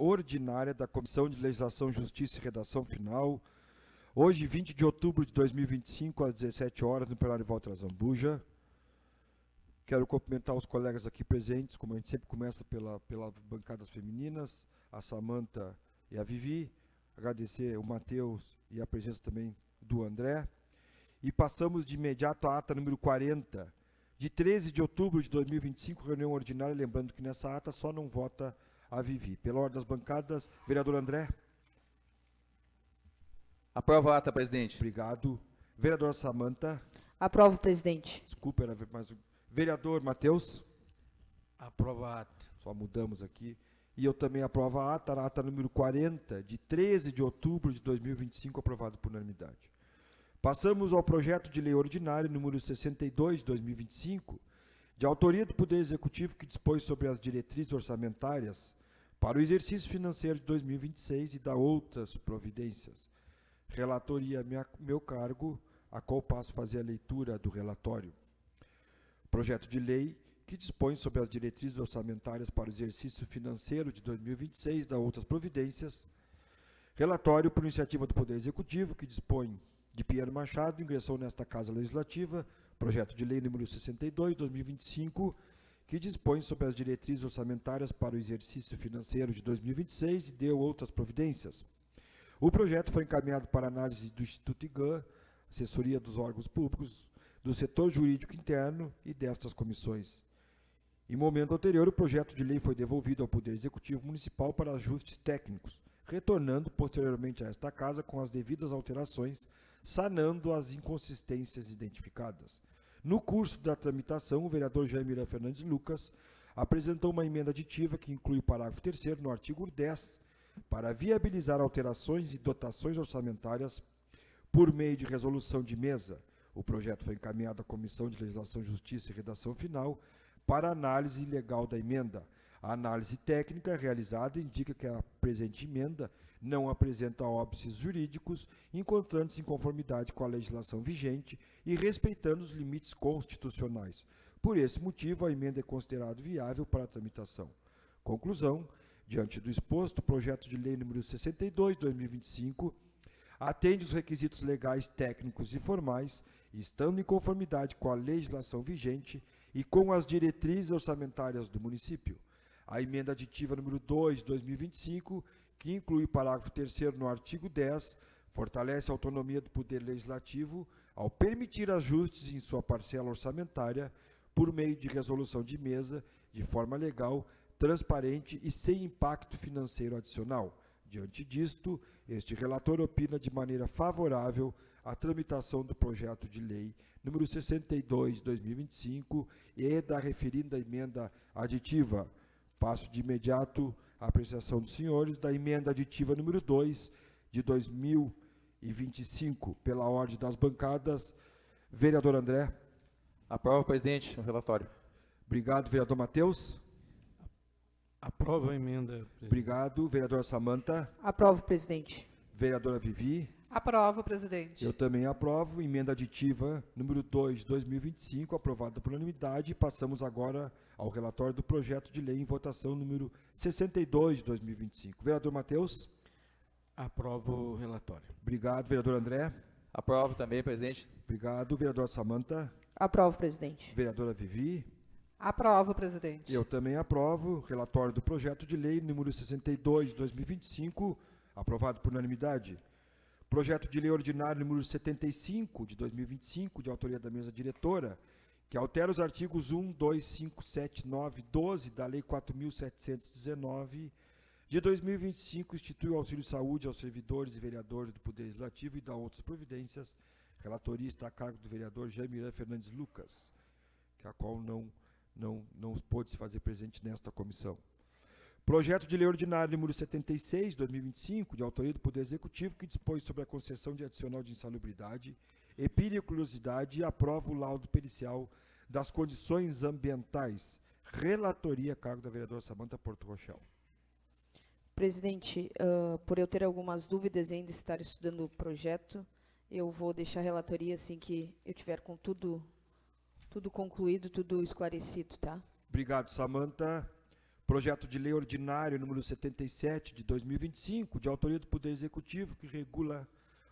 ordinária da Comissão de Legislação, Justiça e Redação Final, hoje, 20 de outubro de 2025, às 17 horas, no plenário Walter Azambuja. Quero cumprimentar os colegas aqui presentes, como a gente sempre começa pelas bancadas femininas, a Samanta e a Vivi, agradecer o Matheus e a presença também do André. E passamos de imediato à ata número 40, de 13 de outubro de 2025, reunião ordinária, lembrando que nessa ata só não vota a Vivi. Pela ordem das bancadas, vereador André. Aprova a ata, presidente. Obrigado. Vereadora Samanta. Aprovo, presidente. Desculpa, era mais um. Vereador Matheus. Aprova a ata. Só mudamos aqui. E eu também aprovo a ata número 40, de 13 de outubro de 2025, aprovado por unanimidade. Passamos ao projeto de lei ordinário número 62 de 2025, de autoria do Poder Executivo, que dispõe sobre as diretrizes orçamentárias para o exercício financeiro de 2026 e da outras providências. Relatoria meu cargo, a qual passo a fazer a leitura do relatório. Projeto de lei que dispõe sobre as diretrizes orçamentárias para o exercício financeiro de 2026 e da outras providências. Relatório por iniciativa do Poder Executivo, que dispõe de Pinheiro Machado, ingressou nesta Casa Legislativa, projeto de lei número 62, 2025, que dispõe sobre as diretrizes orçamentárias para o exercício financeiro de 2026 e deu outras providências. O projeto foi encaminhado para análise do Instituto IGAN, assessoria dos órgãos públicos, do setor jurídico interno e destas comissões. Em momento anterior, o projeto de lei foi devolvido ao Poder Executivo Municipal para ajustes técnicos, retornando posteriormente a esta Casa com as devidas alterações, sanando as inconsistências identificadas. No curso da tramitação, o vereador Jaime Fernandes Lucas apresentou uma emenda aditiva que inclui o parágrafo 3º no artigo 10, para viabilizar alterações e dotações orçamentárias por meio de resolução de mesa. O projeto foi encaminhado à Comissão de Legislação, Justiça e Redação Final para análise legal da emenda. A análise técnica realizada indica que a presente emenda não apresenta óbices jurídicos, encontrando-se em conformidade com a legislação vigente e respeitando os limites constitucionais. Por esse motivo, a emenda é considerada viável para a tramitação. Conclusão: diante do exposto, o projeto de lei número 62, 2025, atende os requisitos legais, técnicos e formais, estando em conformidade com a legislação vigente e com as diretrizes orçamentárias do município. A emenda aditiva número 2, de 2025, que inclui o parágrafo 3º no artigo 10, fortalece a autonomia do Poder Legislativo ao permitir ajustes em sua parcela orçamentária por meio de resolução de mesa, de forma legal, transparente e sem impacto financeiro adicional. Diante disto, este relator opina de maneira favorável a tramitação do projeto de lei número 62, de 2025 e da referida emenda aditiva. Passo de imediato à apreciação dos senhores da emenda aditiva número 2 de 2025, pela ordem das bancadas. Vereador André. Aprova, presidente, o relatório. Obrigado, vereador Matheus. Aprova a emenda, presidente. Obrigado, vereadora Samanta. Aprovo, presidente. Vereadora Vivi. Aprovo, presidente. Eu também aprovo. Emenda aditiva número 2 de 2025, aprovada por unanimidade. Passamos agora ao relatório do projeto de lei em votação número 62 de 2025. Vereador Matheus. Aprovo o relatório. Obrigado, vereador André. Aprovo também, presidente. Obrigado, vereadora Samanta. Aprovo, presidente. Vereadora Vivi. Aprovo, presidente. Eu também aprovo. Relatório do projeto de lei número 62 de 2025, aprovado por unanimidade. Projeto de lei ordinário número 75 de 2025, de autoria da mesa diretora, que altera os artigos 1, 2, 5, 7, 9 e 12 da Lei 4.719 de 2025, institui o auxílio saúde aos servidores e vereadores do Poder Legislativo e dá outras providências. Relatoria está a cargo do vereador Jaime Fernandes Lucas, que a qual não pôde se fazer presente nesta comissão. Projeto de lei ordinário número 76, de 2025, de autoria do Poder Executivo, que dispõe sobre a concessão de adicional de insalubridade e periculosidade e aprova o laudo pericial das condições ambientais. Relatoria a cargo da vereadora Samanta Porto Rochel. Presidente, por eu ter algumas dúvidas e ainda estar estudando o projeto, eu vou deixar a relatoria assim que eu tiver com tudo concluído, tudo esclarecido, tá? Obrigado, Samanta. Projeto de lei ordinário número 77 de 2025, de autoria do Poder Executivo, que regula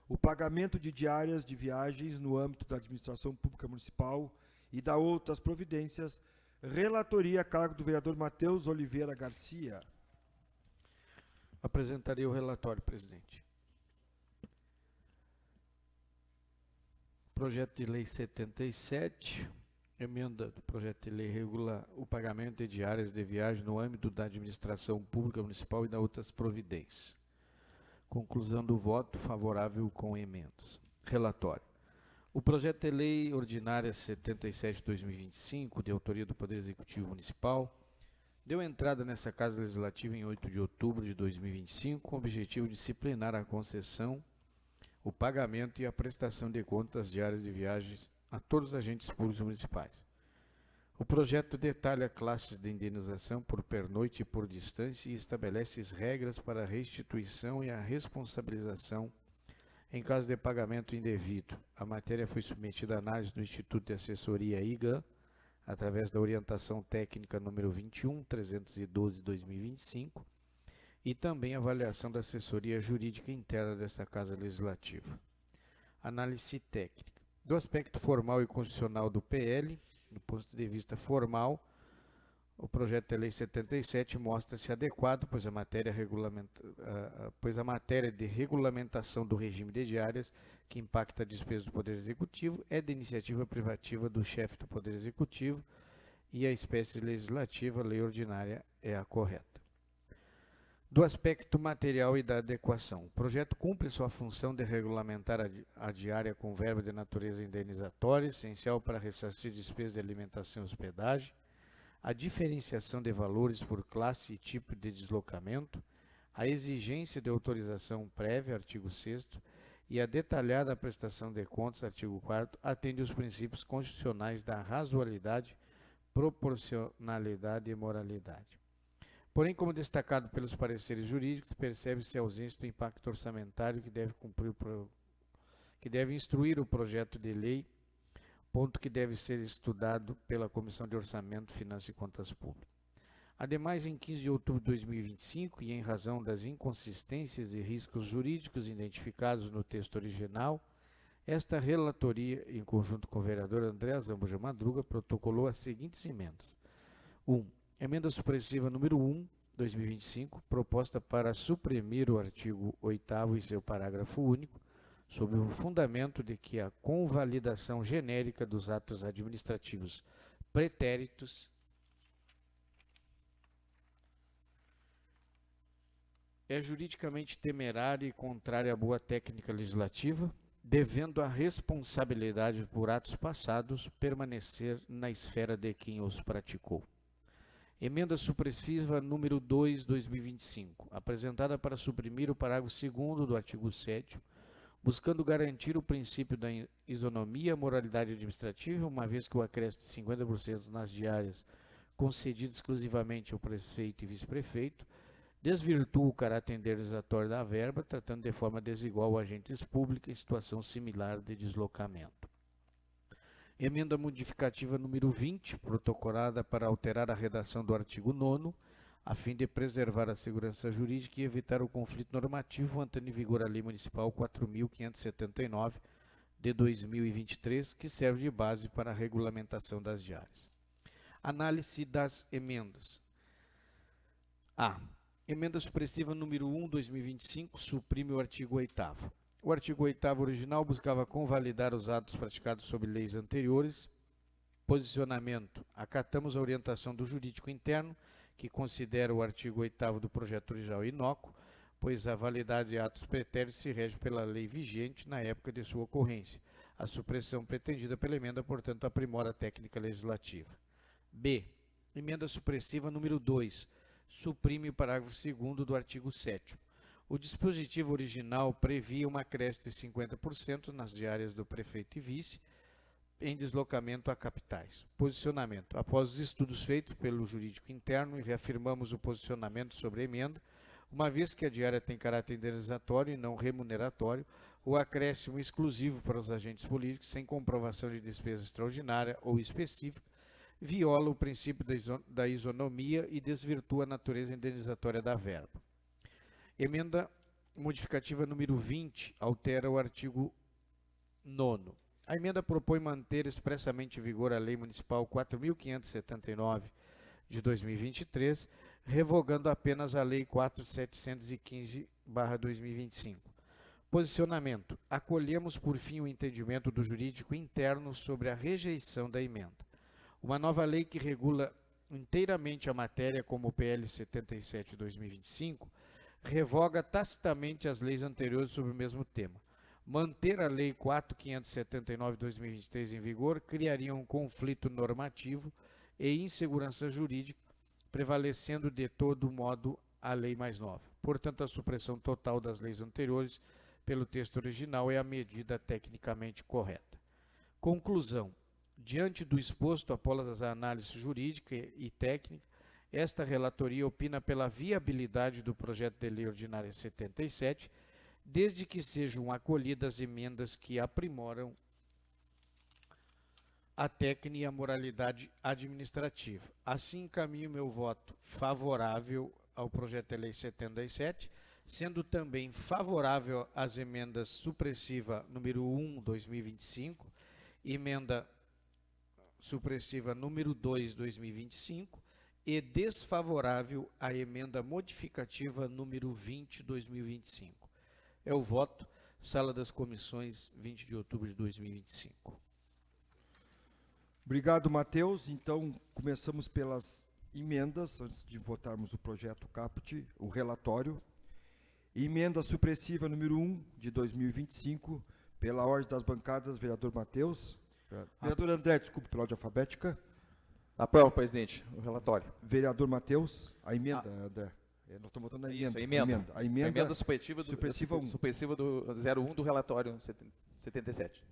o pagamento de diárias de viagens no âmbito da administração pública municipal e da outras providências. Relatoria a cargo do vereador Matheus Oliveira Garcia. Apresentarei o relatório, presidente. Projeto de lei 77, emenda do projeto de lei regula o pagamento de diárias de viagem no âmbito da administração pública municipal e da outras providências. Conclusão do voto favorável com emendas. Relatório. O projeto de lei ordinária 77 de 2025, de autoria do Poder Executivo Municipal, deu entrada nessa Casa Legislativa em 8 de outubro de 2025, com o objetivo de disciplinar a concessão, o pagamento e a prestação de contas diárias de viagens a todos os agentes públicos municipais. O projeto detalha classes de indenização por pernoite e por distância e estabelece as regras para a restituição e a responsabilização em caso de pagamento indevido. A matéria foi submetida à análise do Instituto de Assessoria IGAM, através da orientação técnica número 21.312/2025, e também avaliação da assessoria jurídica interna desta Casa Legislativa. Análise técnica. Do aspecto formal e constitucional do PL, do ponto de vista formal, o projeto de lei 77 mostra-se adequado, pois a matéria de regulamentação do regime de diárias, que impacta a despesa do Poder Executivo, é de iniciativa privativa do chefe do Poder Executivo e a espécie legislativa, lei ordinária, é a correta. Do aspecto material e da adequação, o projeto cumpre sua função de regulamentar a diária com verba de natureza indenizatória, essencial para ressarcir despesas de alimentação e hospedagem, a diferenciação de valores por classe e tipo de deslocamento, a exigência de autorização prévia, artigo 6º, e a detalhada prestação de contas, artigo 4º, atende os princípios constitucionais da razoabilidade, proporcionalidade e moralidade. Porém, como destacado pelos pareceres jurídicos, percebe-se a ausência do impacto orçamentário que deve instruir o projeto de lei, ponto que deve ser estudado pela Comissão de Orçamento, Finanças e Contas Públicas. Ademais, em 15 de outubro de 2025, e em razão das inconsistências e riscos jurídicos identificados no texto original, esta relatoria, em conjunto com o vereador André Zambuja Madruga, protocolou as seguintes emendas. 1. Emenda supressiva número 1, 2025, proposta para suprimir o artigo 8º e seu parágrafo único, sob o fundamento de que a convalidação genérica dos atos administrativos pretéritos é juridicamente temerária e contrária à boa técnica legislativa, devendo a responsabilidade por atos passados permanecer na esfera de quem os praticou. Emenda supressiva número 2, 2025, apresentada para suprimir o parágrafo 2º do artigo 7º, buscando garantir o princípio da isonomia e moralidade administrativa, uma vez que o acréscimo de 50% nas diárias concedido exclusivamente ao prefeito e vice-prefeito desvirtua o caráter indenizatório da verba, tratando de forma desigual agentes públicos em situação similar de deslocamento. Emenda modificativa número 20, protocolada para alterar a redação do artigo 9º, a fim de preservar a segurança jurídica e evitar o conflito normativo, mantendo em vigor a Lei Municipal 4.579, de 2023, que serve de base para a regulamentação das diárias. Análise das emendas. A. Emenda supressiva número 1, 2025, suprime o artigo 8º. O artigo 8º original buscava convalidar os atos praticados sob leis anteriores. Posicionamento. Acatamos a orientação do jurídico interno, que considera o artigo 8º do projeto original inócuo, pois a validade de atos pretéritos se rege pela lei vigente na época de sua ocorrência. A supressão pretendida pela emenda, portanto, aprimora a técnica legislativa. B. Emenda supressiva número 2. Suprime o parágrafo 2º do artigo 7º. O dispositivo original previa uma acréscimo de 50% nas diárias do prefeito e vice em deslocamento a capitais. Posicionamento. Após os estudos feitos pelo jurídico interno, reafirmamos o posicionamento sobre a emenda, uma vez que a diária tem caráter indenizatório e não remuneratório, o acréscimo exclusivo para os agentes políticos sem comprovação de despesa extraordinária ou específica viola o princípio da isonomia e desvirtua a natureza indenizatória da verba. Emenda modificativa número 20 altera o artigo 9º. A emenda propõe manter expressamente em vigor a Lei Municipal 4.579 de 2023, revogando apenas a Lei 4.715/2025. Posicionamento. Acolhemos por fim o entendimento do jurídico interno sobre a rejeição da emenda. Uma nova lei que regula inteiramente a matéria, como o PL 77 de 2025, revoga tacitamente as leis anteriores sobre o mesmo tema. Manter a Lei 4.579 de 2023 em vigor criaria um conflito normativo e insegurança jurídica, prevalecendo de todo modo a lei mais nova. Portanto, a supressão total das leis anteriores pelo texto original é a medida tecnicamente correta. Conclusão. Diante do exposto após as análises jurídica e técnica, esta relatoria opina pela viabilidade do projeto de lei ordinária 77, desde que sejam acolhidas emendas que aprimoram a técnica e a moralidade administrativa. Assim, encaminho meu voto favorável ao projeto de lei 77, sendo também favorável às emendas supressiva número 1, 2025, emenda supressiva número 2, 2025, e desfavorável à emenda modificativa número 20, 2025. É o voto, Sala das Comissões, 20 de outubro de 2025. Obrigado, Matheus. Então, começamos pelas emendas, antes de votarmos o projeto caput, o relatório. Emenda supressiva número 1, de 2025, pela ordem das bancadas, vereador Matheus. Vereador André, desculpe, pela ordem alfabética. Aprovo, presidente, o relatório. Vereador Matheus, a emenda, André. Nós estamos votando a emenda. Isso, a emenda. A emenda supressiva do, supressiva 1. supressiva do 01 do relatório 77.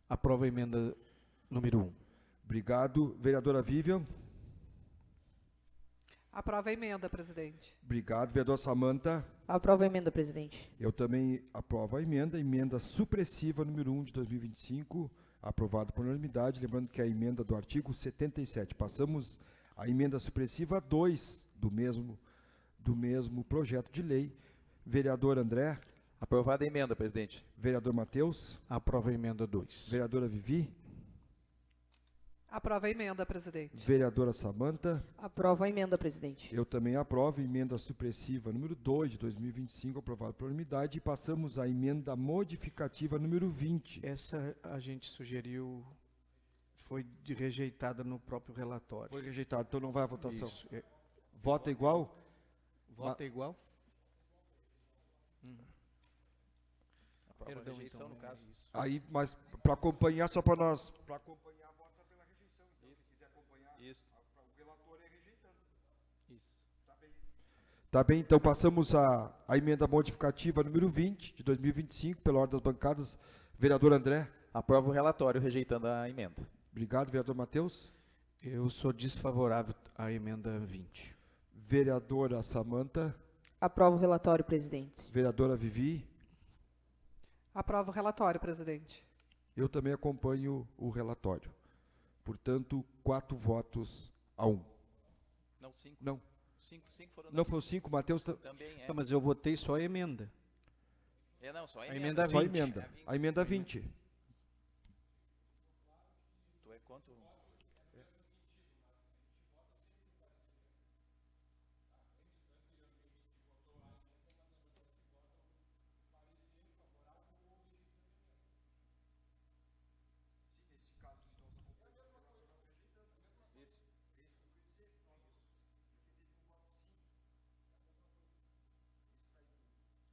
Aprova a emenda número 1. Obrigado. Vereadora Vivian. Aprova a emenda, presidente. Obrigado. Vereador Samanta. Aprovo a emenda, presidente. Eu também aprovo a emenda. Emenda supressiva número 1 de 2025, aprovado por unanimidade. Lembrando que é a emenda do artigo 77. Passamos à emenda supressiva 2 do mesmo projeto de lei. Vereador André. Aprovada a emenda, presidente. Vereador Matheus. Aprova a emenda 2. Vereadora Vivi. Aprova a emenda, presidente. Vereadora Samanta. Aprovo a emenda, presidente. Eu também aprovo. Emenda supressiva número 2 de 2025, aprovado por unanimidade. E passamos à emenda modificativa número 20. Essa a gente sugeriu, foi rejeitada no próprio relatório. Foi rejeitado, então não vai à votação. Isso. Vota igual? Vota igual? Aprova Perdão, a rejeição, então, no caso. isso. Aí, mas para acompanhar, só para nós. Para acompanhar, vota pela rejeição. Então, se quiser acompanhar, Isso. o relator é rejeitando. Isso. Tá bem, então passamos à emenda modificativa número 20 de 2025, pela ordem das bancadas. Vereador André. Aprovo o relatório rejeitando a emenda. Obrigado, vereador Matheus. Eu sou desfavorável à emenda 20. Vereadora Samanta. Aprovo o relatório, presidente. Vereadora Vivi. Aprova o relatório, presidente. Eu também acompanho o relatório. Portanto, 4 votos a 1. Não, 5. Não, 5 foram. não foi 5, Matheus. Também é. Não, mas eu votei só a emenda. É, não, só a A emenda. emenda Só a 20. emenda. A emenda 20. Tu é quanto?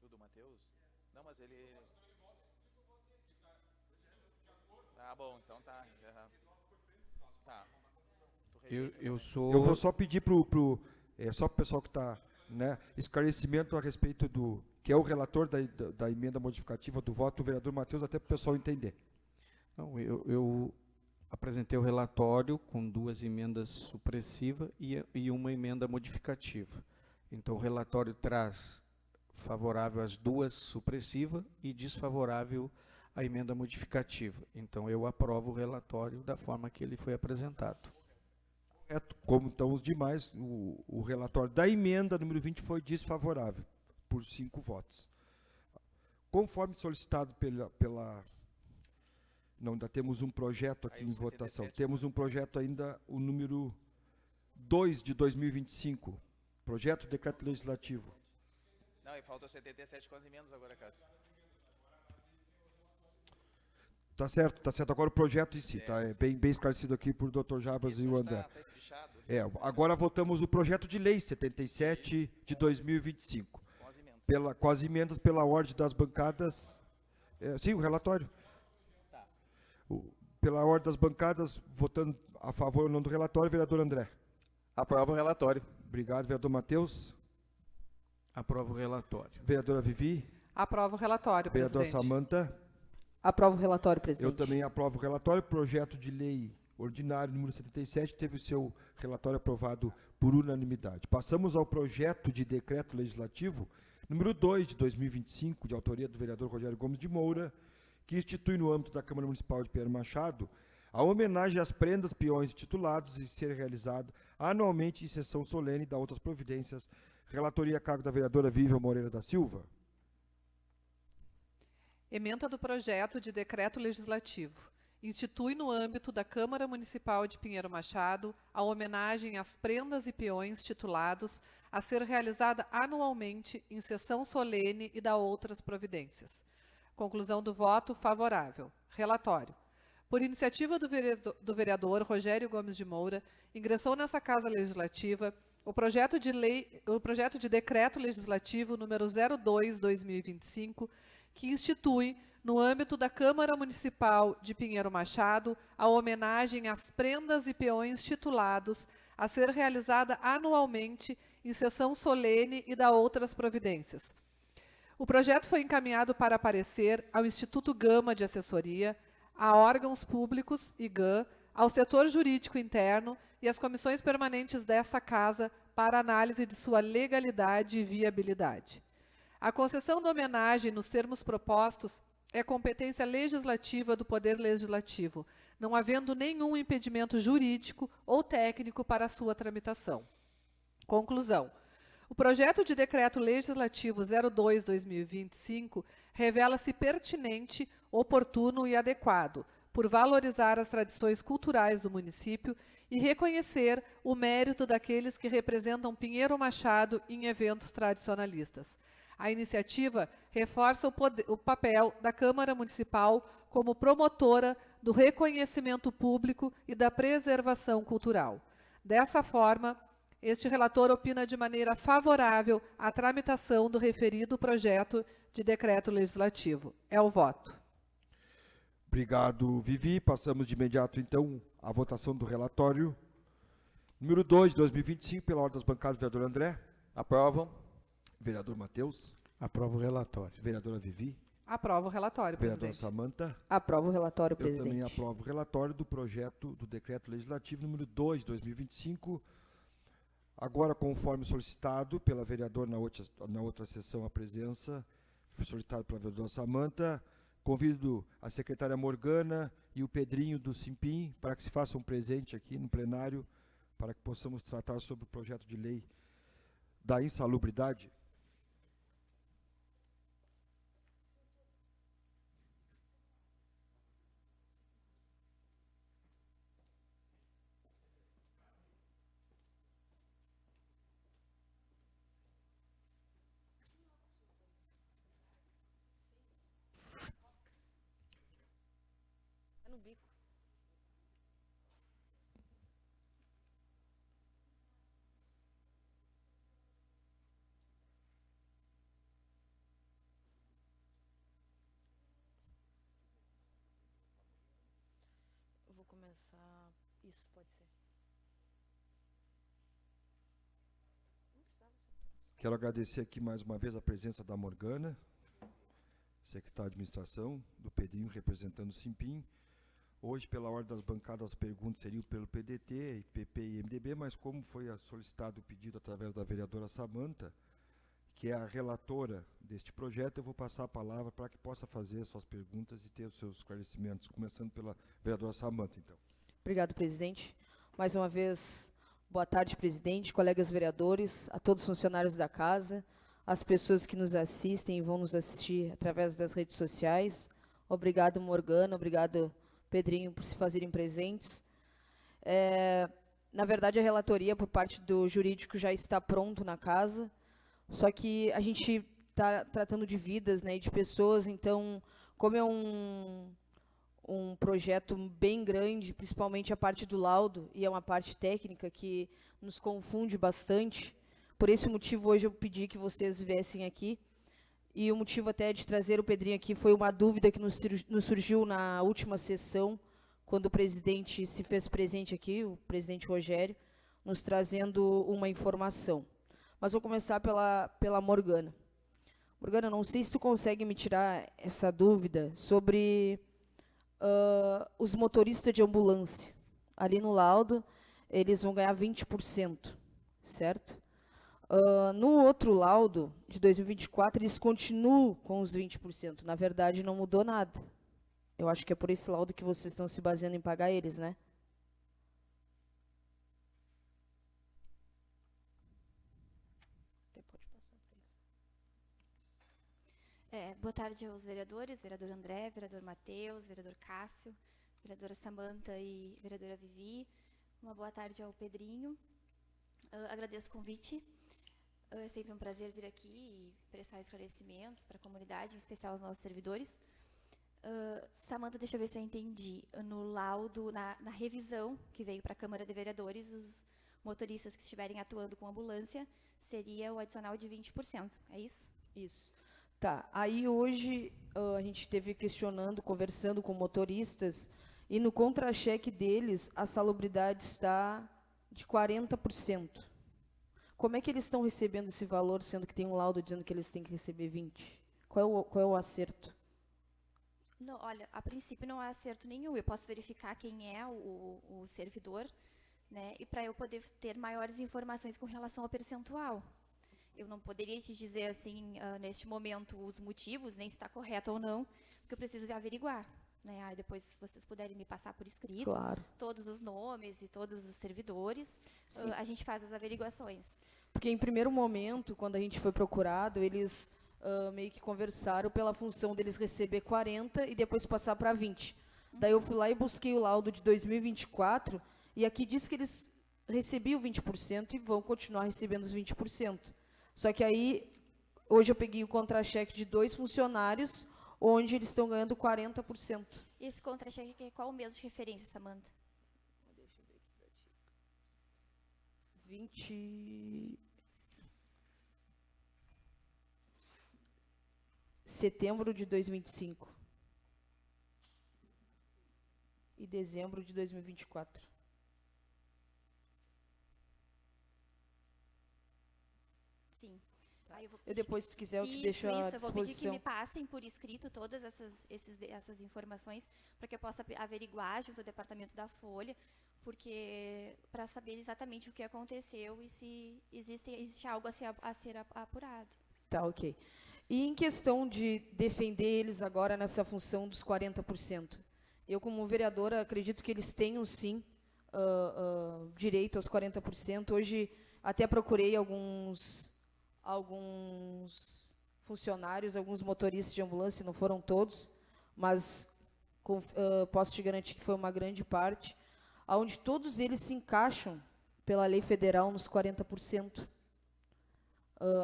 O do Matheus? Não, mas ele... Ah, bom, então tá. Tá. Tu rejeita Eu também. sou... Eu vou só pedir só pro pessoal que está, né, esclarecimento a respeito do que é o relator da emenda modificativa do voto do vereador Matheus, até para o pessoal entender. Não, eu apresentei o relatório com 2 emendas supressivas e uma emenda modificativa. Então, o relatório traz favorável às 2 supressivas e desfavorável a emenda modificativa. Então, eu aprovo o relatório da forma que ele foi apresentado. Correto. Como estão os demais, o relatório da emenda número 20 foi desfavorável, por 5 votos. Conforme solicitado pela não, ainda temos um projeto aqui Aí o em votação. 77. Temos um projeto ainda, o número 2 de 2025. Projeto de decreto legislativo. Não, e falta o 77 com as emendas agora, Cássio. Tá certo. Agora o projeto em si, tá? É bem esclarecido aqui por Dr. Jabas e o André. Tá espichado. Agora votamos o projeto de lei 77 de 2025. Com as emendas. Com as emendas pela ordem das bancadas. Sim, o relatório. Tá. Pela ordem das bancadas, votando a favor ou não do relatório, vereador André. Aprova o relatório. Obrigado, vereador Matheus. Aprovo o relatório. Vereadora Vivi. Aprovo o relatório, Vereador presidente. Samanta. Aprovo o relatório, presidente. Eu também aprovo o relatório. Projeto de lei ordinário número 77 teve o seu relatório aprovado por unanimidade. Passamos ao projeto de decreto legislativo número 2 de 2025, de autoria do vereador Rogério Gomes de Moura, que institui no âmbito da Câmara Municipal de Pinheiro Machado a homenagem às prendas, peões e titulados e ser realizado anualmente em sessão solene da outras providências. Relatoria a cargo da vereadora Vivian Moreira da Silva. Ementa do projeto de decreto legislativo. Institui no âmbito da Câmara Municipal de Pinheiro Machado a homenagem às prendas e peões titulados a ser realizada anualmente em sessão solene e da outras providências. Conclusão do voto favorável. Relatório. Por iniciativa do vereador Rogério Gomes de Moura, ingressou nessa Casa Legislativa o projeto de decreto legislativo número 02/2025, que institui, no âmbito da Câmara Municipal de Pinheiro Machado, a homenagem às prendas e peões titulados a ser realizada anualmente em sessão solene e da outras providências. O projeto foi encaminhado para parecer ao Instituto Gama de Assessoria, a órgãos públicos, IGAM, ao setor jurídico interno e às comissões permanentes dessa Casa para análise de sua legalidade e viabilidade. A concessão da homenagem nos termos propostos é competência legislativa do Poder Legislativo, não havendo nenhum impedimento jurídico ou técnico para a sua tramitação. Conclusão. O projeto de decreto legislativo 02/2025 revela-se pertinente, oportuno e adequado, por valorizar as tradições culturais do município e reconhecer o mérito daqueles que representam Pinheiro Machado em eventos tradicionalistas. A iniciativa reforça o papel da Câmara Municipal como promotora do reconhecimento público e da preservação cultural. Dessa forma, este relator opina de maneira favorável à tramitação do referido projeto de decreto legislativo. É o voto. Obrigado, Vivi. Passamos de imediato, então, à votação do relatório. Número 2 de 2025, pela ordem das bancadas, vereador André. Aprovam. Vereador Matheus. Aprovo o relatório. Vereadora Vivi. Aprovo o relatório, Vereadora presidente. Samanta. Aprovo o relatório, Eu presidente. também aprovo o relatório do projeto do decreto legislativo número 2 de 2025. Agora, conforme solicitado pela vereadora na outra sessão, a presença, solicitado pela vereadora Samanta, convido a secretária Morgana e o Pedrinho do Simpim para que se façam presente aqui no plenário, para que possamos tratar sobre o projeto de lei da insalubridade. No bico. Eu vou começar. Isso pode ser. Quero agradecer aqui mais uma vez a presença da Morgana, secretária de administração, do Pedrinho representando o Simpim. Hoje, pela ordem das bancadas, as perguntas seriam pelo PDT, PP e MDB, mas como foi solicitado o pedido através da vereadora Samanta, que é a relatora deste projeto, eu vou passar a palavra para que possa fazer suas perguntas e ter os seus esclarecimentos, começando pela vereadora Samanta, então. Obrigado, presidente. Mais uma vez, boa tarde, presidente, colegas vereadores, a todos os funcionários da casa, as pessoas que nos assistem e vão nos assistir através das redes sociais. Obrigado, Morgana, obrigado, Pedrinho, por se fazerem presentes. Na verdade, a relatoria por parte do jurídico já está pronto na casa, só que a gente está tratando de vidas, né, e de pessoas, então, como é um projeto bem grande, principalmente a parte do laudo, e é uma parte técnica que nos confunde bastante. Por esse motivo, hoje eu pedi que vocês viessem aqui, e o motivo até de trazer o Pedrinho aqui foi uma dúvida que nos surgiu na última sessão, quando o presidente se fez presente aqui, o presidente Rogério, nos trazendo uma informação. Mas vou começar pela Morgana. Morgana, não sei se tu consegue me tirar essa dúvida sobre os motoristas de ambulância. Ali no laudo, eles vão ganhar 20%, certo? No outro laudo, de 2024, eles continuam com os 20%. Na verdade, não mudou nada. Eu acho que é por esse laudo que vocês estão se baseando em pagar eles, né? Boa tarde aos vereadores, vereador André, vereador Matheus, vereador Cássio, vereadora Samanta e vereadora Vivi. Uma boa tarde ao Pedrinho. Agradeço o convite. É sempre um prazer vir aqui e prestar esclarecimentos para a comunidade, em especial aos nossos servidores. Samanta, deixa eu ver se eu entendi. No laudo, na revisão que veio para a Câmara de Vereadores, os motoristas que estiverem atuando com ambulância, seria o adicional de 20%, é isso? Isso. Tá, aí hoje a gente esteve questionando, conversando com motoristas, e no contra-cheque deles, a salubridade está de 40%. Como é que eles estão recebendo esse valor, sendo que tem um laudo dizendo que eles têm que receber 20%? Qual é o acerto? Não, olha, a princípio não há acerto nenhum. Eu posso verificar quem é o servidor, né, e para eu poder ter maiores informações com relação ao percentual. Eu não poderia te dizer, assim, neste momento, os motivos, nem se está correto ou não, porque eu preciso averiguar. Né? Aí depois, se vocês puderem me passar por escrito, claro, todos os nomes e todos os servidores, a gente faz as averiguações. Porque, em primeiro momento, quando a gente foi procurado, eles meio que conversaram pela função deles receber 40% e depois passar para 20%. Daí eu fui lá e busquei o laudo de 2024, e aqui diz que eles recebiam 20% e vão continuar recebendo os 20%. Só que aí, hoje eu peguei o contra-cheque de 2 funcionários, onde eles estão ganhando 40%. Esse contra-cheque, qual o mês de referência, Samanta? Deixa eu ver aqui para ti. Setembro de 2025. E dezembro de 2024. Sim. Aí eu depois, se quiser, eu te deixo à disposição. Eu vou pedir que me passem por escrito todas essas informações, para que eu possa averiguar junto ao departamento da Folha, porque para saber exatamente o que aconteceu e se existe algo a ser apurado. Tá, ok. E em questão de defender eles agora nessa função dos 40%, eu, como vereadora, acredito que eles tenham, sim, direito aos 40%. Hoje, até procurei alguns funcionários, alguns motoristas de ambulância, não foram todos, mas posso te garantir que foi uma grande parte, onde todos eles se encaixam pela lei federal nos 40%.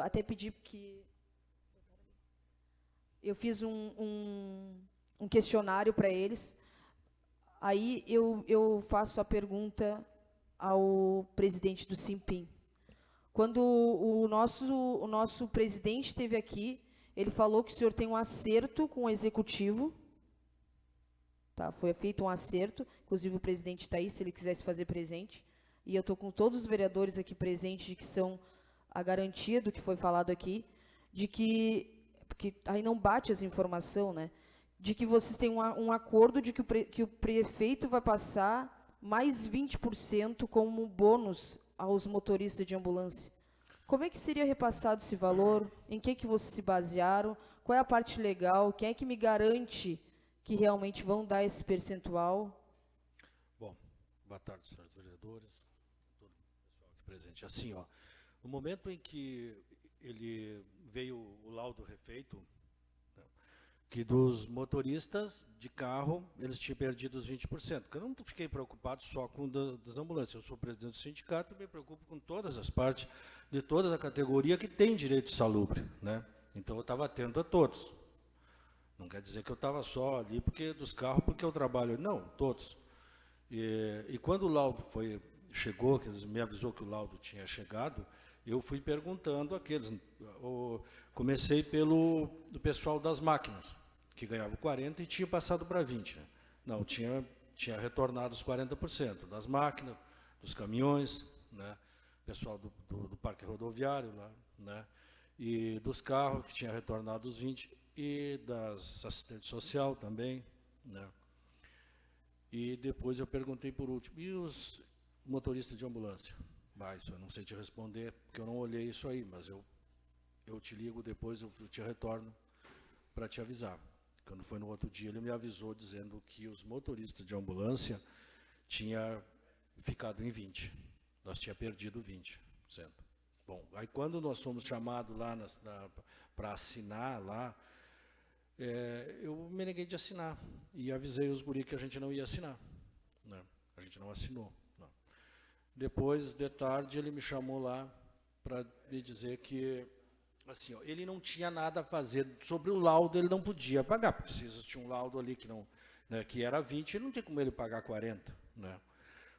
Até pedi que eu fiz um questionário para eles, aí eu faço a pergunta ao presidente do Simpim. Quando o nosso presidente esteve aqui, ele falou que o senhor tem um acerto com o executivo. Tá, foi feito um acerto, inclusive o presidente está aí, se ele quisesse fazer presente. E eu estou com todos os vereadores aqui presentes, de que são a garantia do que foi falado aqui, de que, porque aí não bate as informações, né? De que vocês têm um acordo de que o prefeito vai passar mais 20% como bônus aos motoristas de ambulância. Como é que seria repassado esse valor? Em que vocês se basearam? Qual é a parte legal? Quem é que me garante que realmente vão dar esse percentual? Bom, boa tarde, senhores vereadores, todo o pessoal aqui presente. Assim, ó, no momento em que ele veio o laudo refeito, né, que dos motoristas de carro, eles tinham perdido os 20%. Porque eu não fiquei preocupado só com das ambulâncias. Eu sou presidente do sindicato e me preocupo com todas as partes de toda a categoria que tem direito salubre, né? Então eu estava atento a todos. Não quer dizer que eu estava só ali porque dos carros, porque eu trabalho. Não, todos. E quando o laudo chegou, que eles me avisou que o laudo tinha chegado, eu fui perguntando àqueles. Comecei do pessoal das máquinas, que ganhava 40% e tinha passado para 20%. Né? Não, tinha retornado os 40%. Das máquinas, dos caminhões, né? Pessoal do parque rodoviário lá, né? E dos carros, que tinha retornado os 20%, e das assistentes social também, né? E depois eu perguntei por último, e os motoristas de ambulância? Isso eu não sei te responder, porque eu não olhei isso aí, mas eu te ligo depois, eu te retorno para te avisar. Quando foi no outro dia, ele me avisou dizendo que os motoristas de ambulância tinham ficado em 20%. Nós tínhamos perdido 20%. Bom, aí quando nós fomos chamados lá para assinar lá, eu me neguei de assinar e avisei os guri que a gente não ia assinar, né? A gente não assinou, não. Depois de tarde ele me chamou lá para me dizer que assim, ó, ele não tinha nada a fazer sobre o laudo, ele não podia pagar, porque se existia um laudo ali que não, né, que era 20, não tem como ele pagar 40, né?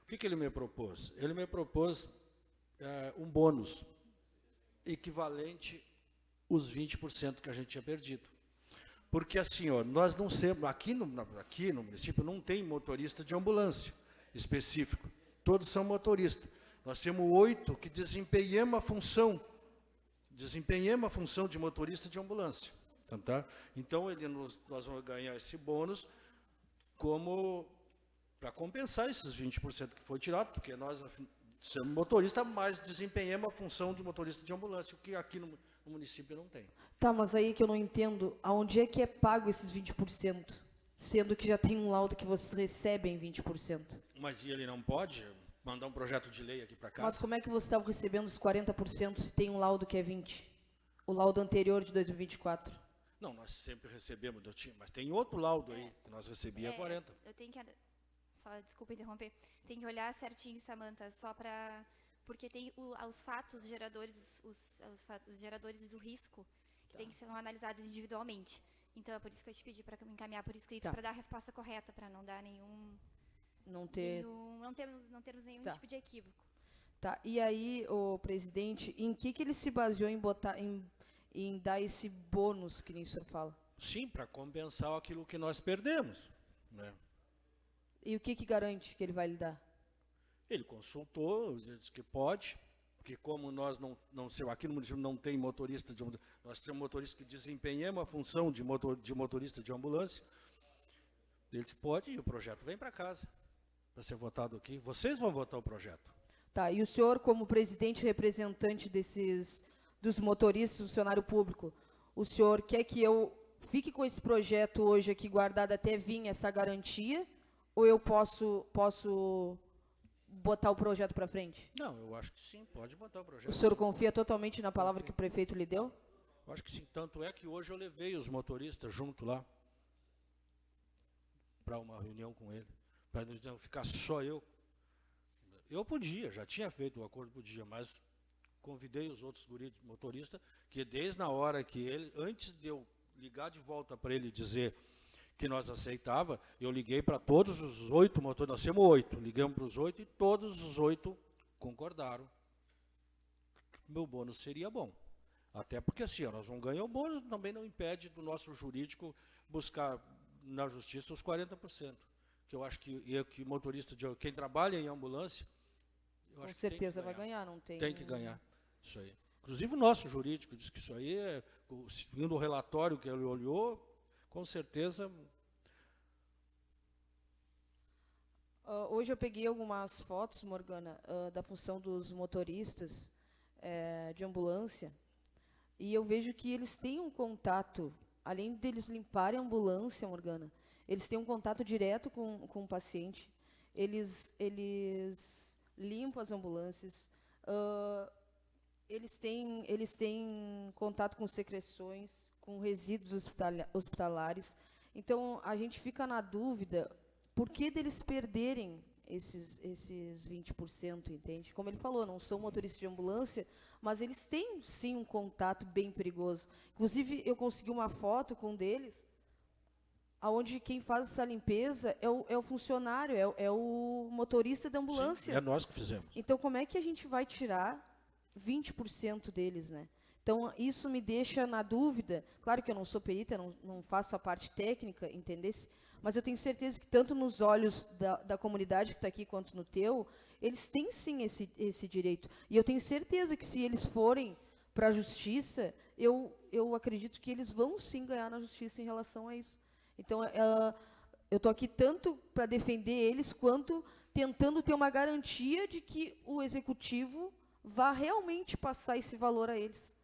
O que ele me propôs? Ele me propôs um bônus equivalente os 20% que a gente tinha perdido. Porque assim, ó, nós não temos, aqui no município não tem motorista de ambulância específico. Todos são motoristas. Nós temos 8 que desempenhamos a função de motorista de ambulância. Tá? Então, nós vamos ganhar esse bônus como para compensar esses 20% que foi tirado, porque nós somos motorista, mas desempenhamos a função de motorista de ambulância, o que aqui no município não tem. Tá, mas aí que eu não entendo, aonde é que é pago esses 20%? Sendo que já tem um laudo que vocês recebem 20%. Mas e ele não pode mandar um projeto de lei aqui para casa? Mas como é que vocês estavam recebendo os 40% se tem um laudo que é 20%? O laudo anterior de 2024. Não, nós sempre recebemos, mas tem outro laudo aí que nós recebíamos 40%. Eu tenho que... Só, desculpa interromper. Tem que olhar certinho, Samantha, só para... Porque tem os fatos geradores, os geradores do risco, que tem que ser analisados individualmente. Então, é por isso que eu te pedi para encaminhar por escrito, para dar a resposta correta, para não dar nenhum... Não termos nenhum tipo de equívoco. Tá, e aí, o presidente, em que ele se baseou em dar esse bônus, que nem o senhor fala? Sim, para compensar aquilo que nós perdemos, né? E o que garante que ele vai lhe dar? Ele consultou, disse que pode, porque como nós não aqui no município não tem motorista de ambulância, nós temos motorista que desempenhamos a função de motorista de ambulância, ele disse pode, e o projeto vem para casa, para ser votado aqui. Vocês vão votar o projeto. Tá, e o senhor, como presidente representante dos motoristas, funcionário público, o senhor quer que eu fique com esse projeto hoje aqui guardado até vir essa garantia, ou eu posso botar o projeto para frente? Não, eu acho que sim, pode botar o projeto. O senhor confia totalmente na palavra que o prefeito lhe deu? Eu acho que sim, tanto é que hoje eu levei os motoristas junto lá para uma reunião com ele, para não ficar só eu. Eu podia, já tinha feito o acordo, podia, mas convidei os outros guris motoristas, que desde a hora que antes de eu ligar de volta para ele dizer que nós aceitava, eu liguei para todos os 8 motoristas, nós temos 8, ligamos para os 8 e todos os 8 concordaram. Meu bônus seria bom. Até porque assim, nós vamos ganhar o bônus, também não impede do nosso jurídico buscar na justiça os 40%. Que eu acho que motorista, quem trabalha em ambulância, eu acho com certeza vai ganhar, não tem... Tem que ganhar, isso aí. Inclusive o nosso jurídico diz que isso aí, segundo o relatório que ele olhou, com certeza... Hoje eu peguei algumas fotos, Morgana, da função dos motoristas. de ambulância, e eu vejo que eles têm um contato, além deles limparem a ambulância, Morgana, eles têm um contato direto com o paciente, eles limpam as ambulâncias, eles têm contato com secreções, com resíduos hospitalares. Então, a gente fica na dúvida, por que deles perderem esses 20%, entende? Como ele falou, não são motoristas de ambulância, mas eles têm, sim, um contato bem perigoso. Inclusive, eu consegui uma foto com um deles, onde quem faz essa limpeza é o funcionário, é o motorista da ambulância. Sim, é nós que fizemos. Então, como é que a gente vai tirar 20% deles, né? Então, isso me deixa na dúvida. Claro que eu não sou perita, não faço a parte técnica, entendesse? Mas eu tenho certeza que tanto nos olhos da comunidade que está aqui, quanto no teu, eles têm sim esse direito. E eu tenho certeza que se eles forem para a justiça, eu acredito que eles vão sim ganhar na justiça em relação a isso. Então, eu estou aqui tanto para defender eles, quanto tentando ter uma garantia de que o executivo vá realmente passar esse valor a eles.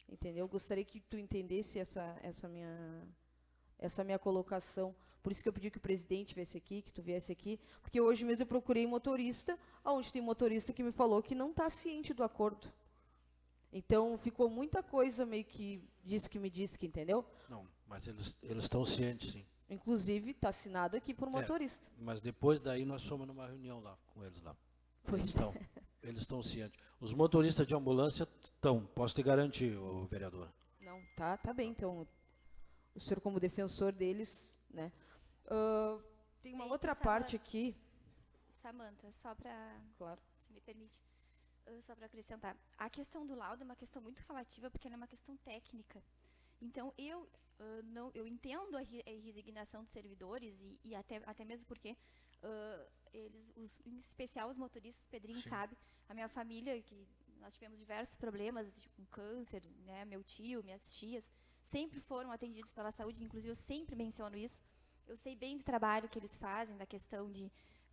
Entendeu? Eu gostaria que tu entendesse essa minha colocação. Por isso que eu pedi que o presidente viesse aqui, que tu viesse aqui, porque hoje mesmo eu procurei motorista, onde tem motorista que me falou que não está ciente do acordo. Então, ficou muita coisa meio que disse que, entendeu? Não, mas eles estão cientes, sim. Inclusive, está assinado aqui por motorista. Mas depois daí nós fomos numa reunião lá com eles lá. Eles estão cientes. Os motoristas de ambulância estão, posso te garantir, vereadora. Não, tá bem. Então, o senhor como defensor deles, né? Tem uma outra parte aqui. Samanta, só para, claro, se me permite, só para acrescentar. A questão do laudo é uma questão muito relativa, porque ela é uma questão técnica. Então, eu entendo a resignação dos servidores e até mesmo porque em especial os motoristas, Pedrinho sabe, a minha família, que nós tivemos diversos problemas, tipo câncer, né, meu tio, minhas tias, sempre foram atendidos pela saúde, inclusive eu sempre menciono isso. Eu sei bem do trabalho que eles fazem, da questão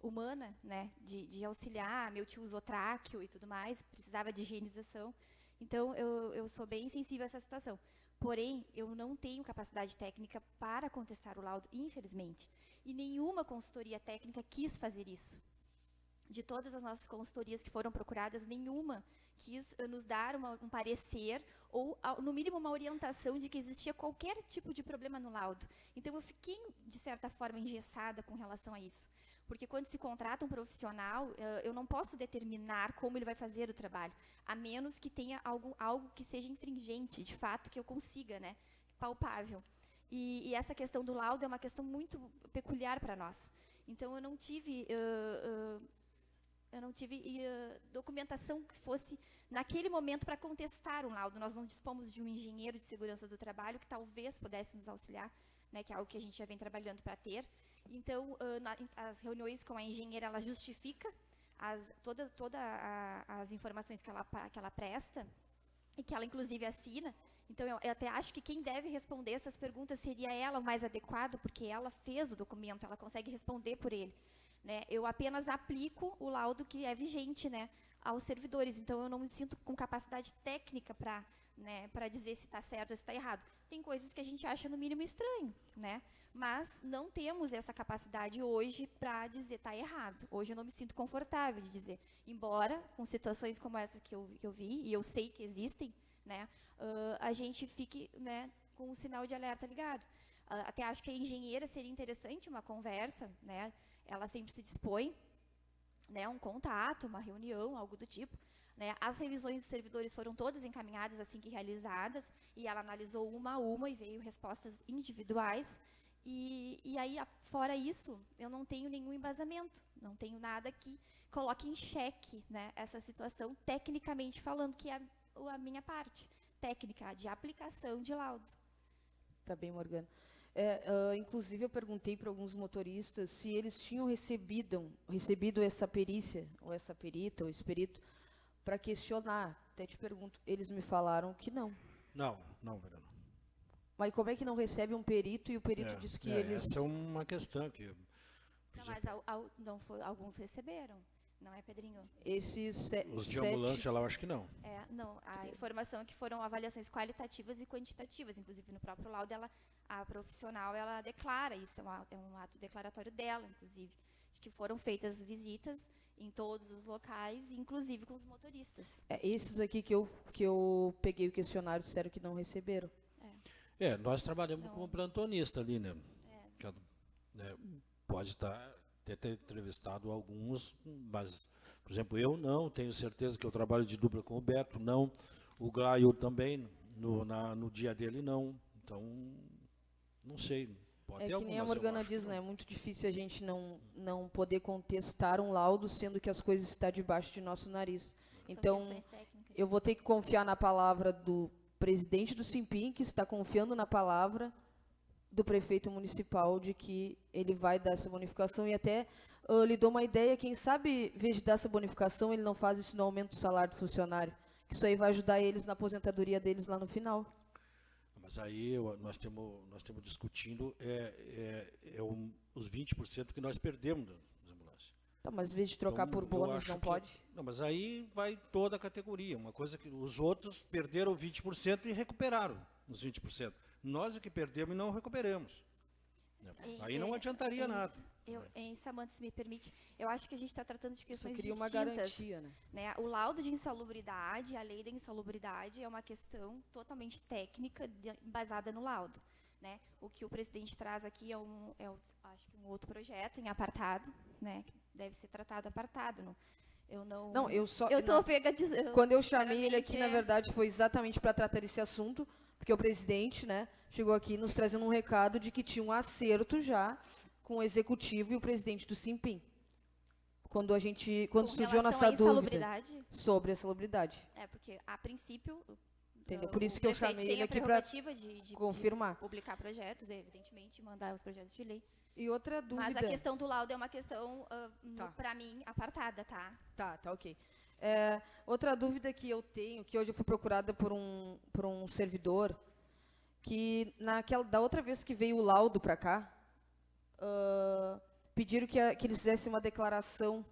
humana, né, de auxiliar, meu tio usou tráqueo e tudo mais, precisava de higienização. Então, eu sou bem sensível a essa situação. Porém, eu não tenho capacidade técnica para contestar o laudo, infelizmente. E nenhuma consultoria técnica quis fazer isso. De todas as nossas consultorias que foram procuradas, nenhuma quis nos dar um parecer ou, no mínimo, uma orientação de que existia qualquer tipo de problema no laudo. Então, eu fiquei, de certa forma, engessada com relação a isso. Porque quando se contrata um profissional, eu não posso determinar como ele vai fazer o trabalho, a menos que tenha algo que seja infringente, de fato, que eu consiga, né, palpável. E essa questão do laudo é uma questão muito peculiar para nós. Então, eu não tive documentação que fosse, naquele momento, para contestar um laudo. Nós não dispomos de um engenheiro de segurança do trabalho que talvez pudesse nos auxiliar, né, que é algo que a gente já vem trabalhando para ter. Então, as reuniões com a engenheira, ela justifica todas as informações que ela presta e que ela, inclusive, assina. Então, eu até acho que quem deve responder essas perguntas seria ela o mais adequado, porque ela fez o documento, ela consegue responder por ele. Né? Eu apenas aplico o laudo que é vigente, né, aos servidores. Então, eu não me sinto com capacidade técnica para dizer se está certo ou se está errado. Tem coisas que a gente acha, no mínimo, estranho, né? Mas não temos essa capacidade hoje para dizer está errado. Hoje eu não me sinto confortável de dizer. Embora, com situações como essa que eu vi, e eu sei que existem, né, a gente fique, né, com o sinal de alerta ligado. Até acho que a engenheira seria interessante uma conversa, né? Ela sempre se dispõe, né, um contato, uma reunião, algo do tipo. Né? As revisões dos servidores foram todas encaminhadas assim que realizadas, e ela analisou uma a uma e veio respostas individuais. E aí, fora isso, eu não tenho nenhum embasamento, não tenho nada que coloque em xeque, né, essa situação, tecnicamente falando, que é a minha parte técnica, de aplicação de laudo. Tá bem, Morgana. Inclusive, eu perguntei para alguns motoristas se eles tinham recebido essa perícia, ou essa perita, ou esse perito, para questionar. Até te pergunto, eles me falaram que não. Não, vereador. Mas como é que não recebe um perito e o perito diz que eles... Essa é uma questão que... Não, mas alguns receberam. Não é, Pedrinho? Esses Os de 7... ambulância lá, eu acho que não. Não, a informação é que foram avaliações qualitativas e quantitativas, inclusive no próprio laudo, a profissional, ela declara isso, é um ato declaratório dela, inclusive, de que foram feitas visitas em todos os locais, inclusive com os motoristas. Esses aqui que eu peguei o questionário disseram que não receberam. Nós trabalhamos Não. como plantonista ali, né? Pode ter entrevistado alguns, mas, por exemplo, eu não, tenho certeza que eu trabalho de dupla com o Beto, não. O Gaio também, no dia dele, não. Então, não sei. Pode ter Que nem a algumas, eu Morgana acho que diz, não. né? É muito difícil a gente não poder contestar um laudo, sendo que as coisas estão debaixo de nosso nariz. Então, São questões técnicas. eu vou ter que confiar na palavra do presidente do Simpim, que está confiando na palavra do prefeito municipal de que ele vai dar essa bonificação. E até lhe dou uma ideia, quem sabe, em vez de dar essa bonificação, ele não faz isso no aumento do salário do funcionário. Que isso aí vai ajudar eles na aposentadoria deles lá no final. Mas aí nós temos discutindo os 20% que nós perdemos das ambulâncias. Tá, mas em vez de trocar Então, por eu bônus, acho não que- pode? Não, mas aí vai toda a categoria. Uma coisa que os outros perderam 20% e recuperaram os 20%. Nós é que perdemos e não recuperamos. Aí não adiantaria nada. Em Samanta, se me permite, eu acho que a gente está tratando de Só questões queria uma distintas. garantia, né? Né? O laudo de insalubridade, a lei da insalubridade é uma questão totalmente técnica, embasada no laudo. Né? O que o presidente traz aqui acho que um outro projeto em apartado, né? Que deve ser tratado apartado. Não, eu só... Eu não. tô pega de... Quando eu chamei ele aqui, sinceramente, na verdade, foi exatamente para tratar desse assunto, porque o presidente, né, chegou aqui nos trazendo um recado de que tinha um acerto já com o executivo e o presidente do Simpim. Quando com surgiu a relação nossa à dúvida insalubridade, sobre a salubridade. porque a princípio Entendeu? Por isso o que eu prefeito chamei tem ele a aqui para prerrogativa de confirmar. publicar projetos, evidentemente, mandar os projetos de lei. E outra dúvida... Mas a questão do laudo é uma questão, Tá. para mim, apartada, tá? Tá, ok. Outra dúvida que eu tenho, que hoje eu fui procurada por um servidor, que da outra vez que veio o laudo para cá, pediram que eles fizessem uma declaração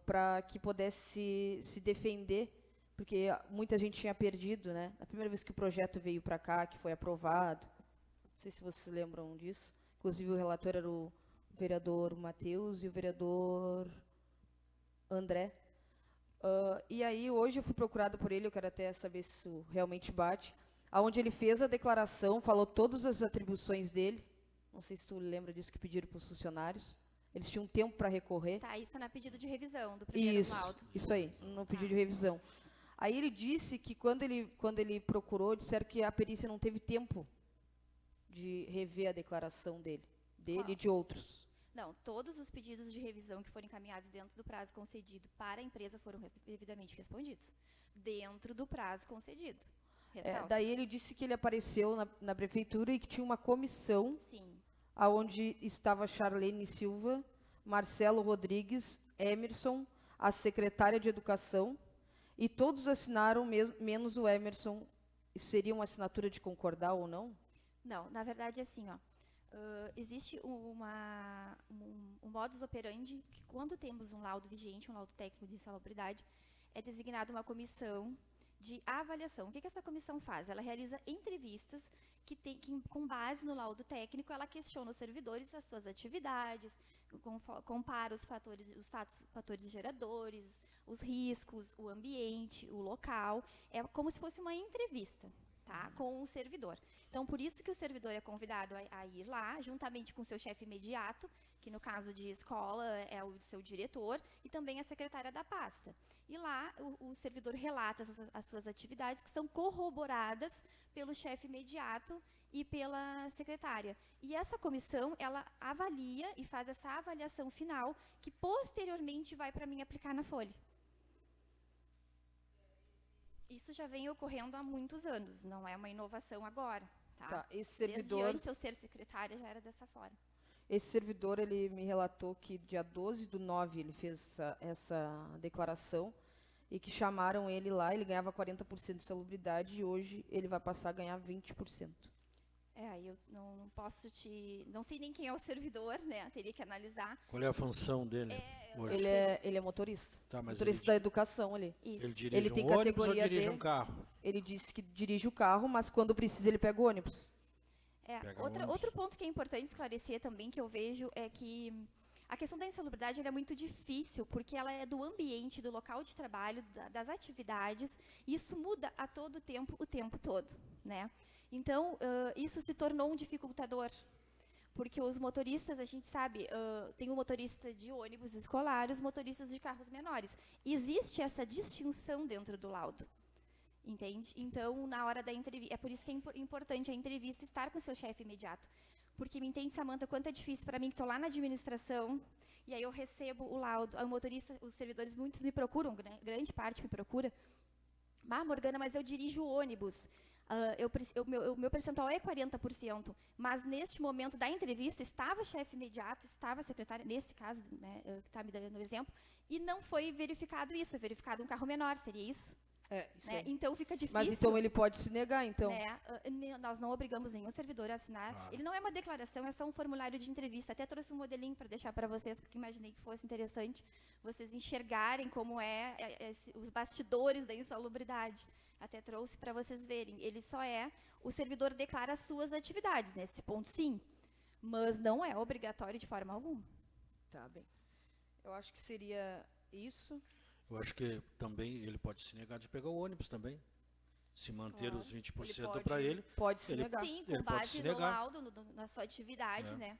para que pudesse se defender, porque muita gente tinha perdido, né? A primeira vez que o projeto veio para cá, que foi aprovado, não sei se vocês lembram disso, inclusive o relator era o vereador Matheus e o vereador André. E aí, hoje eu fui procurada por ele, eu quero até saber se isso realmente bate, aonde ele fez a declaração, falou todas as atribuições dele, não sei se tu lembra disso, que pediram para os funcionários, eles tinham tempo para recorrer. Tá, isso na pedido de revisão do primeiro laudo. Isso aí, no pedido de revisão. Aí ele disse que quando ele procurou, disseram que a perícia não teve tempo de rever a declaração dele e de outros. Não, todos os pedidos de revisão que foram encaminhados dentro do prazo concedido para a empresa foram devidamente respondidos. Dentro do prazo concedido. Ressalto. Daí ele disse que ele apareceu na prefeitura e que tinha uma comissão Sim. onde estava Charlene Silva, Marcelo Rodrigues, Emerson, a secretária de Educação, e todos assinaram, menos o Emerson. Seria uma assinatura de concordar ou não? Não, na verdade, assim, existe um modus operandi que, quando temos um laudo vigente, um laudo técnico de insalubridade, é designada uma comissão de avaliação. O que essa comissão faz? Ela realiza entrevistas que com base no laudo técnico, ela questiona os servidores, as suas atividades, compara os fatores geradores, os riscos, o ambiente, o local. É como se fosse uma entrevista, tá, com o servidor. Então, por isso que o servidor é convidado a ir lá, juntamente com o seu chefe imediato, que no caso de escola é o seu diretor, e também a secretária da pasta. E lá o servidor relata as suas atividades, que são corroboradas pelo chefe imediato e pela secretária. E essa comissão, ela avalia e faz essa avaliação final, que posteriormente vai para mim aplicar na folha. Isso já vem ocorrendo há muitos anos, não é uma inovação agora. Tá? Esse servidor... Desde antes de eu ser secretária, já era dessa forma. Esse servidor, ele me relatou que dia 12/9 ele fez essa declaração e que chamaram ele lá, ele ganhava 40% de salubridade e hoje ele vai passar a ganhar 20%. Aí eu não posso te... Não sei nem quem é o servidor, né? Teria que analisar. Qual é a função dele hoje? Ele é motorista. Tá, mas Motorista da educação ali. Isso. ele dirige Ele tem um ônibus ou categoria dirige D. um carro? Ele disse que dirige o carro, mas quando precisa ele pega o ônibus. Pega Outro ônibus. ponto que é importante esclarecer também, que eu vejo, é que a questão da insalubridade ela é muito difícil, porque ela é do ambiente, do local de trabalho, das atividades, e isso muda a todo tempo, o tempo todo, né? Então, isso se tornou um dificultador, porque os motoristas, a gente sabe, tem o motorista de ônibus escolar e os motoristas de carros menores. Existe essa distinção dentro do laudo. Entende? Então, na hora da entrevista, é por isso que é importante a entrevista estar com o seu chefe imediato. Porque me entende, Samanta, quanto é difícil para mim que estou lá na administração, e aí eu recebo o laudo, o motorista, os servidores, muitos me procuram, grande parte me procura. Morgana, mas eu dirijo o ônibus. O meu percentual é 40%, mas neste momento da entrevista estava chefe imediato, estava secretária, nesse caso, né, que está me dando o exemplo, e não foi verificado isso, foi verificado um carro menor, seria isso? Isso Né? aí. Então fica difícil. Mas então ele pode se negar, então. Né? Nós não obrigamos nenhum servidor a assinar. Claro. Ele não é uma declaração, é só um formulário de entrevista. Até trouxe um modelinho para deixar para vocês, porque imaginei que fosse interessante vocês enxergarem como os bastidores da insalubridade. Até trouxe para vocês verem. Ele só o servidor declara as suas atividades, nesse ponto sim, mas não é obrigatório de forma alguma. Tá bem. Eu acho que seria isso. Eu acho que também ele pode se negar de pegar o ônibus também. Se manter Claro. os 20% Ele para ele. Pode se ele- negar. Sim, Ele com pode base se no negar. laudo, na sua atividade, né?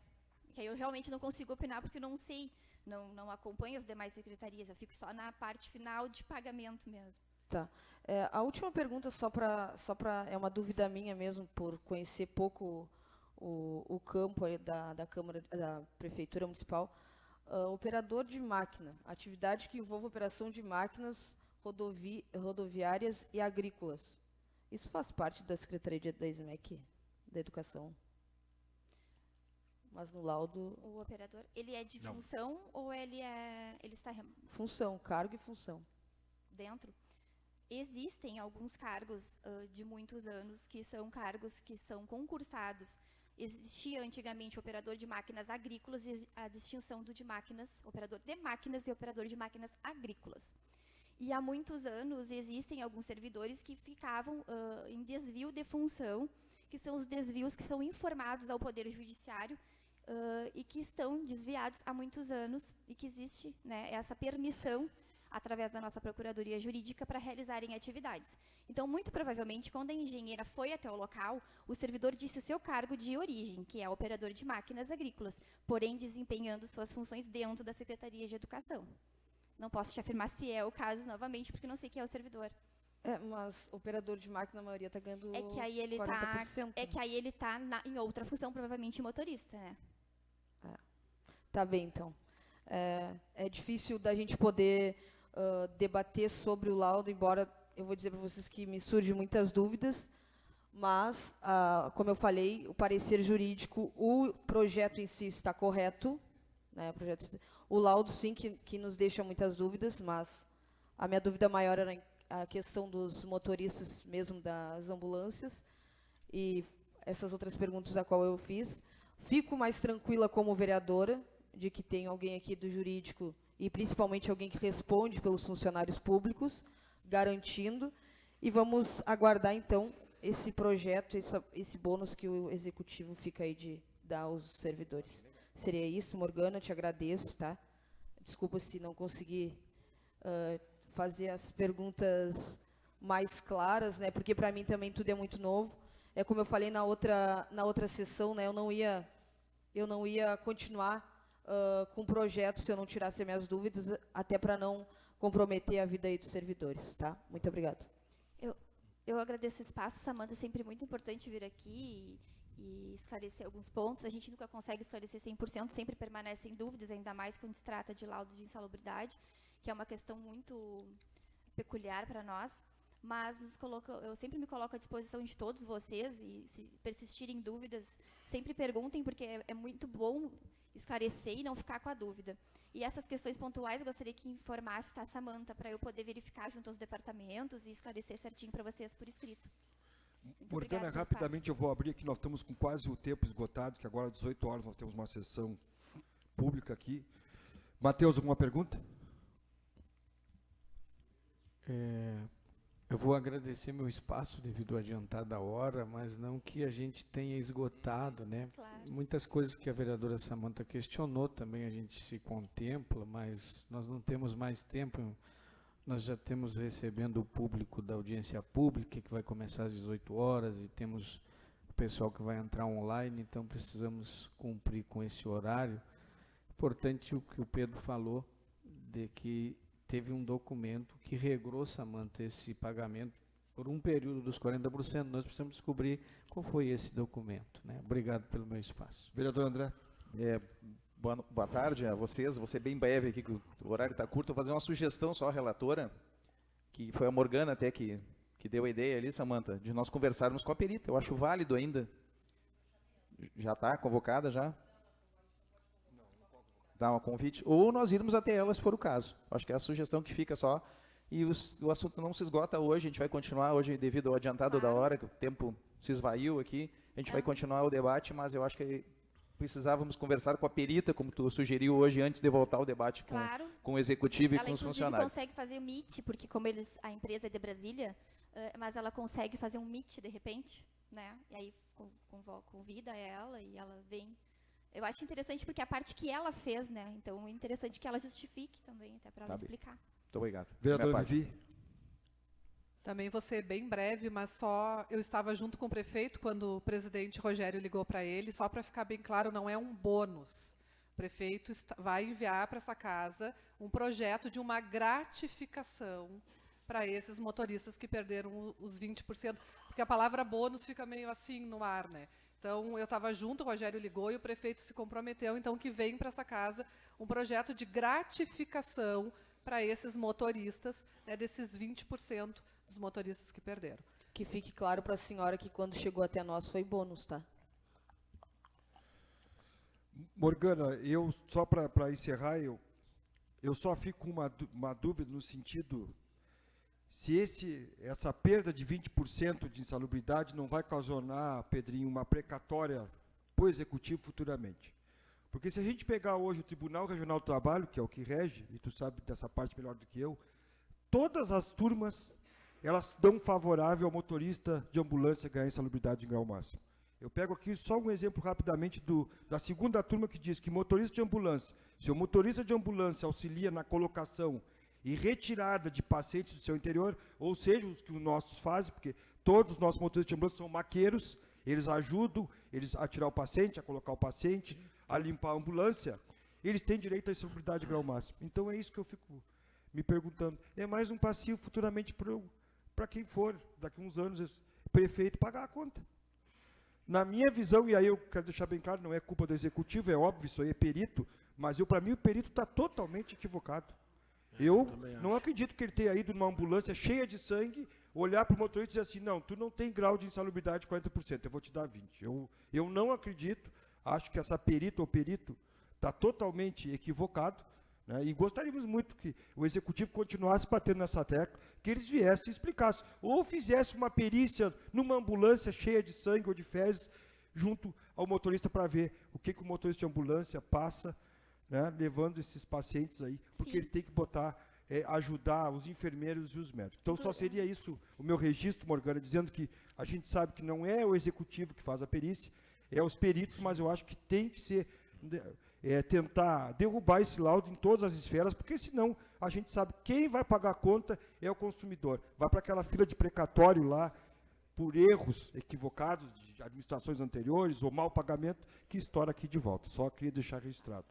Que aí eu realmente não consigo opinar porque eu não sei, não acompanho as demais secretarias, eu fico só na parte final de pagamento mesmo. A última pergunta, é uma dúvida minha mesmo, por conhecer pouco o campo aí da Câmara, da Prefeitura Municipal. Operador de máquina, atividade que envolve operação de máquinas rodoviárias e agrícolas. Isso faz parte da Secretaria da SMEC, da Educação? Mas no laudo, O operador, ele é de Não. função ou ele está função, cargo e função. dentro? Existem alguns cargos de muitos anos que são cargos que são concursados. Existia antigamente o operador de máquinas agrícolas e a distinção do de máquinas, operador de máquinas e operador de máquinas agrícolas. E há muitos anos existem alguns servidores que ficavam em desvio de função, que são os desvios que são informados ao Poder Judiciário e que estão desviados há muitos anos e que existe, né, essa permissão através da nossa Procuradoria Jurídica para realizarem atividades. Então, muito provavelmente, quando a engenheira foi até o local, o servidor disse o seu cargo de origem, que é operador de máquinas agrícolas, porém desempenhando suas funções dentro da Secretaria de Educação. Não posso te afirmar se é o caso novamente, porque não sei quem é o servidor. Mas operador de máquina, a maioria está ganhando É que aí ele 40%. É que aí ele está em outra função, provavelmente motorista, né? Tá bem, então. É difícil da gente poder debater sobre o laudo, embora eu vou dizer para vocês que me surgem muitas dúvidas, mas, como eu falei, o parecer jurídico, o projeto em si está correto, né, o laudo, sim, que nos deixa muitas dúvidas, mas a minha dúvida maior era a questão dos motoristas mesmo das ambulâncias, e essas outras perguntas a qual eu fiz. Fico mais tranquila como vereadora, de que tem alguém aqui do jurídico e principalmente alguém que responde pelos funcionários públicos, garantindo. E vamos aguardar, então, esse projeto, esse bônus que o Executivo fica aí de dar aos servidores. Seria isso, Morgana, te agradeço, tá? Desculpa se não consegui fazer as perguntas mais claras, né? Porque para mim também tudo é muito novo. É como eu falei na outra sessão, né? Eu não ia continuar com o projeto se eu não tirasse as minhas dúvidas, até para não comprometer a vida aí dos servidores, tá? Muito obrigada. Eu agradeço o espaço, Samanta, é sempre muito importante vir aqui e esclarecer alguns pontos. A gente nunca consegue esclarecer 100%, sempre permanecem dúvidas, ainda mais quando se trata de laudo de insalubridade, que é uma questão muito peculiar para nós. Mas eu sempre me coloco à disposição de todos vocês e, se persistirem dúvidas, sempre perguntem, porque é muito bom esclarecer e não ficar com a dúvida. E essas questões pontuais eu gostaria que informasse, tá, Samanta, para eu poder verificar junto aos departamentos e esclarecer certinho para vocês por escrito. Muito Morgana, obrigada pelo rapidamente eu vou abrir aqui, nós estamos com quase o tempo esgotado, que agora às 18 horas nós temos uma sessão pública aqui. Matheus, alguma pergunta? Eu vou agradecer meu espaço devido à adiantada hora, mas não que a gente tenha esgotado, né? Claro. Muitas coisas que a vereadora Samanta questionou também a gente se contempla, mas nós não temos mais tempo. Nós já temos recebendo o público da audiência pública, que vai começar às 18 horas, e temos o pessoal que vai entrar online, então precisamos cumprir com esse horário. Importante o que o Pedro falou, de que teve um documento que regrou, Samanta, esse pagamento por um período dos 40%. Nós precisamos descobrir qual foi esse documento, né? Obrigado pelo meu espaço. Vereador André. Boa tarde a vocês. Vou ser bem breve aqui, que o horário está curto. Vou fazer uma sugestão só à relatora, que foi a Morgana até que deu a ideia ali, Samanta, de nós conversarmos com a perita. Eu acho válido ainda. Já está convocada já? Dá um convite. Ou nós irmos até ela, se for o caso. Acho que é a sugestão que fica só. E o assunto não se esgota hoje. A gente vai continuar hoje, devido ao adiantado da hora, que o tempo se esvaiu aqui. A gente vai continuar o debate, mas eu acho que precisávamos conversar com a perita, como tu sugeriu hoje, antes de voltar ao debate com o executivo e com os funcionários. Ela, inclusive, consegue fazer o MIT, porque como a empresa é de Brasília, mas ela consegue fazer um MIT, de repente, né? E aí convida ela e ela vem. Eu acho interessante porque a parte que ela fez, né? Então, é interessante que ela justifique também, até para ela explicar. Muito obrigado. Vereador Vivi. Também vou ser bem breve, mas só eu estava junto com o prefeito quando o presidente Rogério ligou para ele, só para ficar bem claro, não é um bônus. O prefeito vai enviar para essa casa um projeto de uma gratificação para esses motoristas que perderam os 20%, porque a palavra bônus fica meio assim no ar, né? Então, eu estava junto, o Rogério ligou e o prefeito se comprometeu, então, que vem para essa casa um projeto de gratificação para esses motoristas, né, desses 20% dos motoristas que perderam. Que fique claro para a senhora que quando chegou até nós foi bônus, tá? Morgana, eu só para encerrar, eu só fico com uma dúvida no sentido se essa perda de 20% de insalubridade não vai ocasionar, Pedrinho, uma precatória para o Executivo futuramente. Porque se a gente pegar hoje o Tribunal Regional do Trabalho, que é o que rege, e tu sabe dessa parte melhor do que eu, todas as turmas, elas dão favorável ao motorista de ambulância ganhar insalubridade em grau máximo. Eu pego aqui só um exemplo rapidamente da segunda turma que diz que motorista de ambulância, se o motorista de ambulância auxilia na colocação e retirada de pacientes do seu interior, ou seja, os que os nossos fazem, porque todos os nossos motoristas de ambulância são maqueiros, eles ajudam a tirar o paciente, a colocar o paciente, a limpar a ambulância, eles têm direito à insalubridade de grau máximo. Então é isso que eu fico me perguntando. É mais um passivo futuramente para quem for, daqui a uns anos, prefeito pagar a conta. Na minha visão, e aí eu quero deixar bem claro, não é culpa do Executivo, é óbvio, isso aí é perito, mas para mim o perito está totalmente equivocado. Eu não acredito que ele tenha ido numa ambulância cheia de sangue, olhar para o motorista e dizer assim, não, tu não tem grau de insalubridade de 40%, eu vou te dar 20%. Eu não acredito, acho que essa perita ou perito está totalmente equivocado, né, e gostaríamos muito que o Executivo continuasse batendo nessa tecla, que eles viessem e explicassem, ou fizesse uma perícia numa ambulância cheia de sangue ou de fezes, junto ao motorista para ver o que o motorista de ambulância passa, né, levando esses pacientes aí, porque ele tem que ajudar os enfermeiros e os médicos. Então, só seria isso o meu registro, Morgana, dizendo que a gente sabe que não é o Executivo que faz a perícia, é os peritos, mas eu acho que tem que ser, tentar derrubar esse laudo em todas as esferas, porque senão a gente sabe quem vai pagar a conta é o consumidor. Vai para aquela fila de precatório lá, por erros equivocados de administrações anteriores ou mau pagamento, que estoura aqui de volta. Só queria deixar registrado.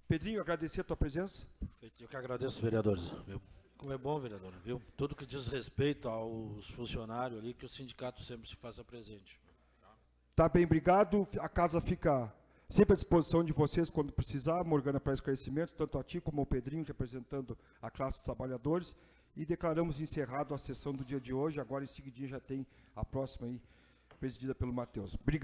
Pedrinho, agradecer a tua presença. Eu que agradeço, vereadores. Como é bom, vereador, viu? Tudo que diz respeito aos funcionários ali, que o sindicato sempre se faça presente. Tá bem, obrigado. A casa fica sempre à disposição de vocês quando precisar, Morgana, para esclarecimentos, tanto a ti como ao Pedrinho, representando a classe dos trabalhadores. E declaramos encerrado a sessão do dia de hoje. Agora, em seguidinho, já tem a próxima aí, presidida pelo Matheus. Obrigado.